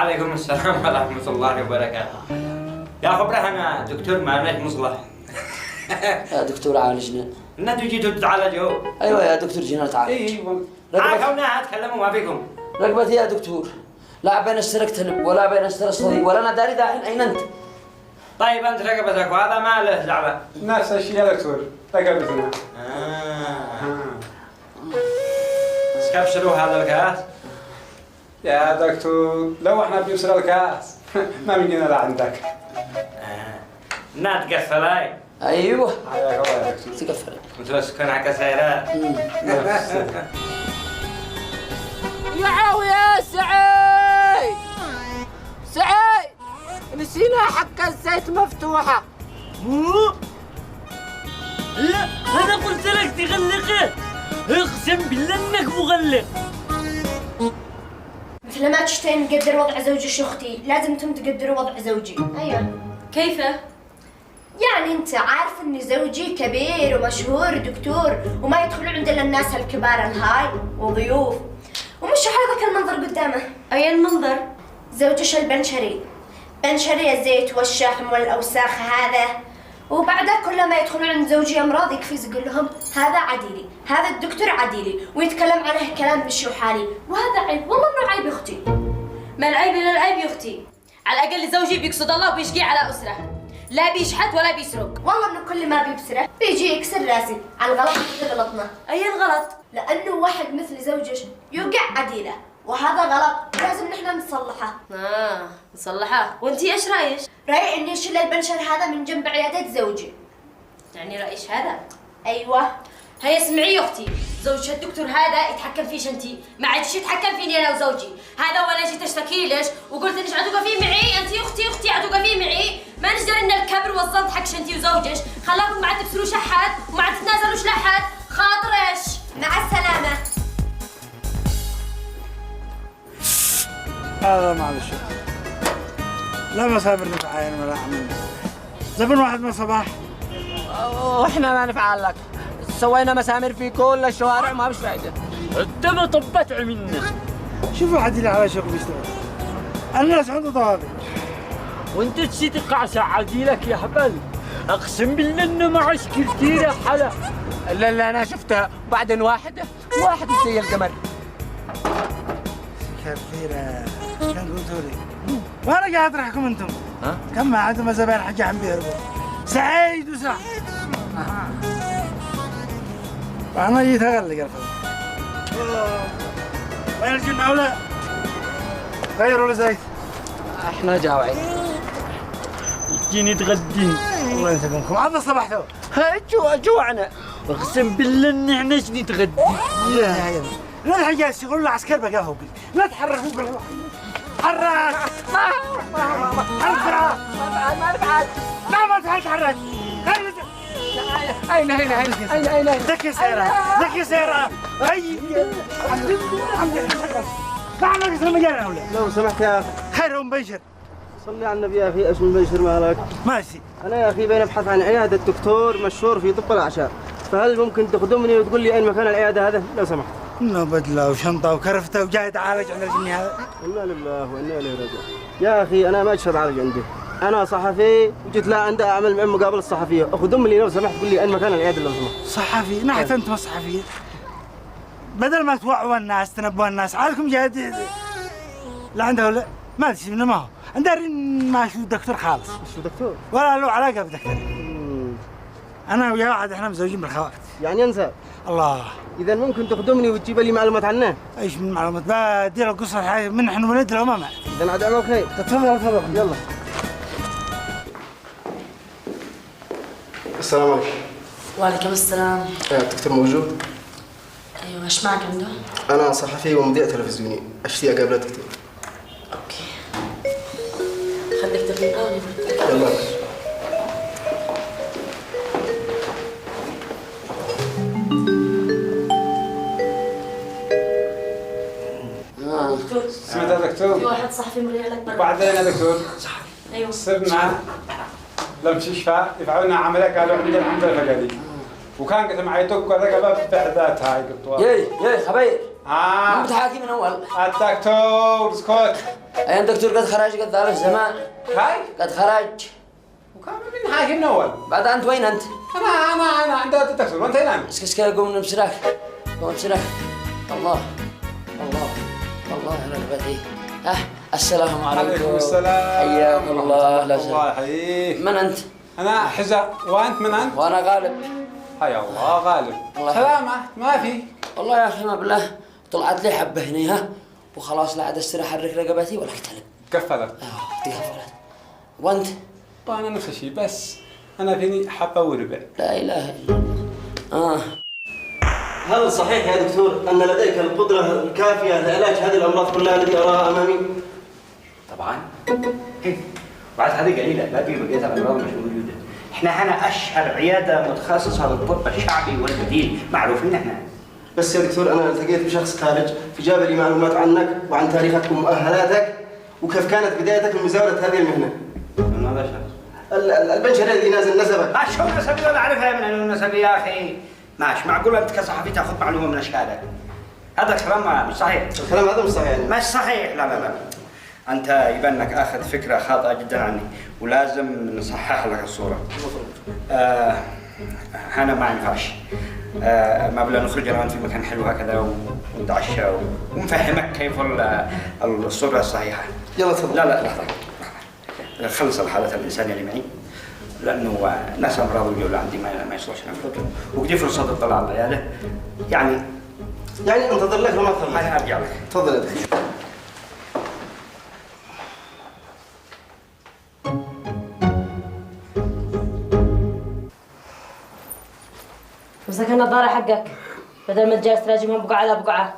وعليكم السلام ورحمة الله وبركاته. يا خبره أنا دكتور مالك مصلح. يا دكتور عالجنا. انتوا جيتوا تتعالجوا؟ ايوه يا دكتور جينا نتعالج. اي والله. عاكونا تكلموا ما فيكم. رقبتي يا دكتور. لا بين اشترك تنب ولا بين اشترك صديق ولا انا داري داحين اين انت؟ طيب انت رقبتك وهذا ما له دعوه. نفس الشيء يا دكتور رقبتنا. استبشروا هذا الكاس. يا دكتور لو احنا بنبصر الكاس ما بيجينا لعندك. لا تقفلاي. ايوه حياك الله يا دكتور. تقفل. متمسكون على كسيرات. يا يا سعيد سعيد نسينا حق الزيت مفتوحة. لا انا قلت لك تغلقه، اقسم بالله انك مغلق. مثل ما تشتين نقدر وضع زوجي شختي لازم انتم تقدروا وضع زوجي. ايوه. كيف؟ يعني انت عارف ان زوجي كبير ومشهور دكتور وما يدخلوا عند الا الناس الكبار الهاي وضيوف ومش حيضك المنظر قدامه. اي المنظر؟ زوجي البنشري، بنشري الزيت والشحم والاوساخ هذا، وبعدها كل ما يدخلون عند زوجي امراض يكفي يقول لهم هذا عديلي، هذا الدكتور عديلي، ويتكلم عنه كلام مش حالي، وهذا عيب، والله انه عيب يا اختي. ما العيب الا العيب يا اختي، على الاقل زوجي بيقصد الله وبيشقي على اسره، لا بيشحت ولا بيسرق. والله انه كل ما بيبسره بيجي يكسر راسي على الغلط اللي غلطنا. اي الغلط؟ لانه واحد مثل زوجك يوقع عديله وهذا غلط لازم نحن نصلحه. نصلحه. وانتي ايش رايك؟ رايي اني اشيل البنشر هذا من جنب عياده زوجي. يعني رايش هذا؟ ايوه. هيا اسمعي يا اختي، زوجك الدكتور هذا يتحكم فيش انتي، ما عادش يتحكم فيني انا وزوجي، هذا وانا جيت اشتكي ليش وقلت انك عدوقه فيه معي، انتي اختي عدوقه فيه معي، ما نقدر ان الكبر والظلم حقش انتي وزوجك، خلاكم ما عاد تبصروا شحات وما عاد تتنازلوش لحد، خاطرش. مع السلامه. هذا معلش لا مسافر نتعاين ولا عمل زبن واحد من الصباح واحنا ما نفعل لك، سوينا مسامير في كل الشوارع ما مش فايدة. انت ما طبت عملنا. شوفوا عديل على شغل بيشتغل الناس عنده طوابق وانت تشي تقعس عديلك يا حبل، اقسم بالله انه معش كثير يا حلا. لا انا شفتها بعدين واحد زي القمر. كثيرة كان قلتوا لي وانا قاعد اطرحكم انتم. كم ما عندهم زبائن حاجة عم بيهربوا سعيد وسعد. وانا جيت اغلق الفضل. وين الجنة ولا غيروا لي زيت. احنا جاوعين. جيني تغدين. الله يسلمكم عاد صبحتوا. جوعنا. اقسم بالله اني احنا جيني تغدين. يا لا الحاجة يشتغلوا العسكر بقى فوق لا تحركوا بالروح. حرك ما نفعل. ما تحرك. أين ذكي سيارة أي الحمد لله تعال نقص المجال ولا لو سمحت يا أخي خير مبشر صلي على النبي يا أخي. اسم مبشر مالك؟ ماشي. أنا يا أخي بنبحث عن عيادة دكتور مشهور في طب الأعشاب، فهل ممكن تخدمني وتقول لي أين مكان العيادة هذا لو سمحت؟ إنه بدلة وشنطة وكرفتة وجاي يتعالج عند الجني هذا. إنا لله وإنا إليه راجعون. يا أخي أنا ما أجي أتعالج عنده، أنا صحفي وجيت لا عنده أعمل معه مقابلة صحفية، أخدم لي لو سمحت قول لي أين مكان العيادة لو سمحت. صحفي نحت أنتم صحفيين بدل ما توعوا الناس تنبوا الناس عادكم جاهد لا عنده ولا ما أدري منه ما هو عنده ما شو دكتور خالص. شو دكتور؟ ولا له علاقة بدكتور. أنا وياه واحد إحنا مزوجين بالخوات. يعني أنسى. الله. إذا ممكن تخدمني وتجيب لي معلومات عنه؟ ايش من معلومات؟ بدي له قصة الحياة من نحن ولد لو ما مات. إذا عاد عمل خير. تفضل يلا. السلام عليكم. وعليكم السلام. الدكتور موجود؟ ايوه ايش معك عنده؟ أنا صحفي ومذيع تلفزيوني، أشتي أقابل الدكتور. اوكي. خليك تفهم. يلا. دكتور. سمعت يا دكتور؟ في واحد صحفي مريح لك برا. بعدين يا دكتور ايوه. صرنا لمستشفى يفعلنا عملية قالوا عندنا الحمد لله فقالي وكان قسم عيتوك الرقبة بحذات هاي قطوة. ياي خبير ما متحاكي من أول. الدكتور اسكت. أي الدكتور قد خرج قد ذا زمان. هاي قد خرج. وكان من حاكي من أول. بعد أنت وين أنت؟ أنا عند الدكتور وأنت هنا. اسكت قوم نبصرك. قوم نبصرك. الله يا رغبتي. السلام عليكم. عليكم السلام. حياك الله. لا الله يحييك. من أنت؟ أنا حزر وأنت من أنت؟ وأنا غالب. حيا الله غالب. الله. سلامة ما في. والله يا أخي ما بالله طلعت لي حبة هنا ها وخلاص لا عاد استريح أحرك رقبتي ولا أكتلب. قفلت. تقفلت. وأنت؟ أنا نفس الشيء بس أنا فيني حبة وربع. لا إله إلا الله. هل صحيح يا دكتور أن لديك القدرة الكافية لعلاج هذه الأمراض كلها التي أراها أمامي؟ طبعا. بعد هذه قليله باقي بقيه الامراض مش موجوده. احنا هنا اشهر عياده متخصصه للطب الشعبي والبديل، معروفين احنا. بس يا دكتور أنا التقيت بشخص خارج فجاب لي معلومات عنك وعن تاريخك ومؤهلاتك وكيف كانت بدايتك من مزاولة هذه المهنة. من هذا الشخص؟ البنشر الذي نازل نسبك. شو نسبي ولا اعرفها من انه نسبي يا اخي؟ ماشي معقول انت كصحفي تاخذ معلومه من اشهادك؟ هذا الكلام مش صحيح. الكلام هذا مش صحيح يعني. مش صحيح. لا انت يبان انك اخذ فكره خاطئه جدا عني ولازم نصحح لك الصوره. هنا ما ينفعش. ما بلا نخرج انا وانت في مكان حلو هكذا ونتعشى ونفهمك كيف الصوره الصحيحه. يلا تفضل. لا لحظه. خلص الحالة الإنسانية اللي معي لأنه ناس أمراض الجولة عندي ما يصلحش نفوتهم ودي فرصة تطلع على العيادة يعني انتظر لك لما تخلص. أنا أرجع لك. تفضل يا دكتور. مسك النظارة حقك بدل ما تجالس تراجمهم بقعة على بقعة.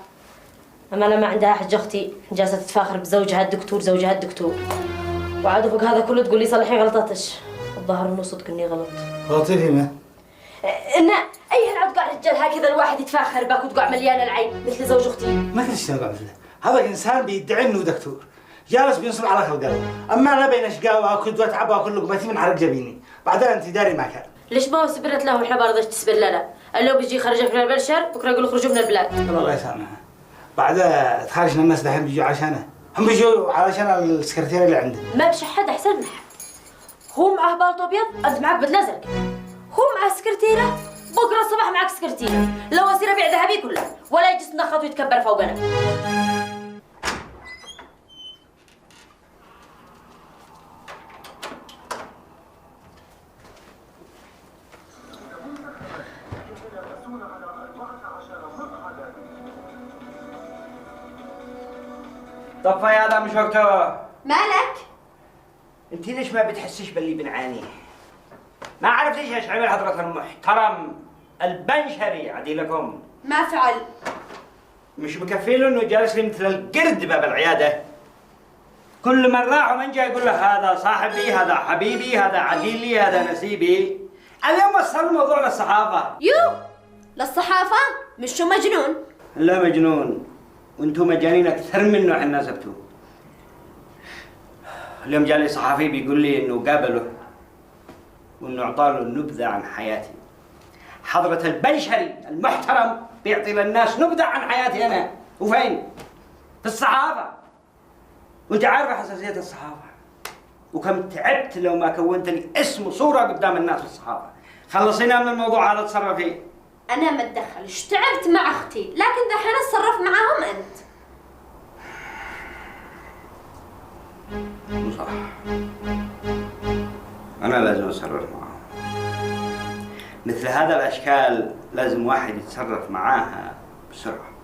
أما أنا ما عندها حجة أختي جالسة تتفاخر بزوجها الدكتور زوجها الدكتور وعاد فوق هذا كله تقول لي صلحي غلطتش. الظاهر إنه صدق إني غلط. غلطتي في ما؟ إن أي هالعود رجال هكذا الواحد يتفاخر بك وتقع مليانة العين مثل زوج أختي. ما كنتش تقع مثله. هذا الإنسان بيدعي إنه دكتور جالس بينصب على خلقه. أما أنا بين أشقاء وأكل وأتعب وأكل لقمتي من عرق جبيني. بعدين أنت داري ما كان. ليش ما هو سبرت له وإحنا برضه تسبر لنا؟ لو بيجي خرجك من البلشر بكره يقول خرجوا من البلاد. الله يسامحها. بعدها تخرجنا الناس دحين بيجوا عشانه. هم بيجوا علشان السكرتيرة اللي عنده. ما بش حد أحسن من حد. هو معه بالطو أبيض أنت معك بدلة زرق. هو معه سكرتيرة بكره الصباح معك سكرتيرة. لو أصير أبيع ذهبي كله ولا يجلس نخط ويتكبر فوقنا. طفى هذا مش وقته. مالك؟ انت ليش ما بتحسش باللي بنعانيه؟ ما عرفت ايش عمل حضرة المحترم البنشري عديلكم؟ ما فعل. مش مكفيله انه جالس لي مثل القرد باب العياده. كل من راح ومن جاي يقول له هذا صاحبي هذا حبيبي هذا عديلي هذا نسيبي. اليوم وصل الموضوع للصحافه. يو للصحافه؟ مش شو مجنون؟ لا مجنون وانتم مجانين اكثر منه احنا نسبتوه. اليوم جالي صحافي بيقول لي انه قابله وانه اعطاله نبذه عن حياتي. حضرة البنشري المحترم بيعطي للناس نبذه عن حياتي انا وفين؟ في الصحافه. وانت عارفه حساسيه الصحافه وكم تعبت لو ما كونت لي اسم وصوره قدام الناس في الصحافه. خلصينا من الموضوع هذا تصرفي. انا ما اتدخلش تعبت مع اختي لكن دحين اتصرف معاهم انت. صح أنا لازم أتصرف معاهم. مثل هذا الأشكال لازم واحد يتصرف معاها بسرعة.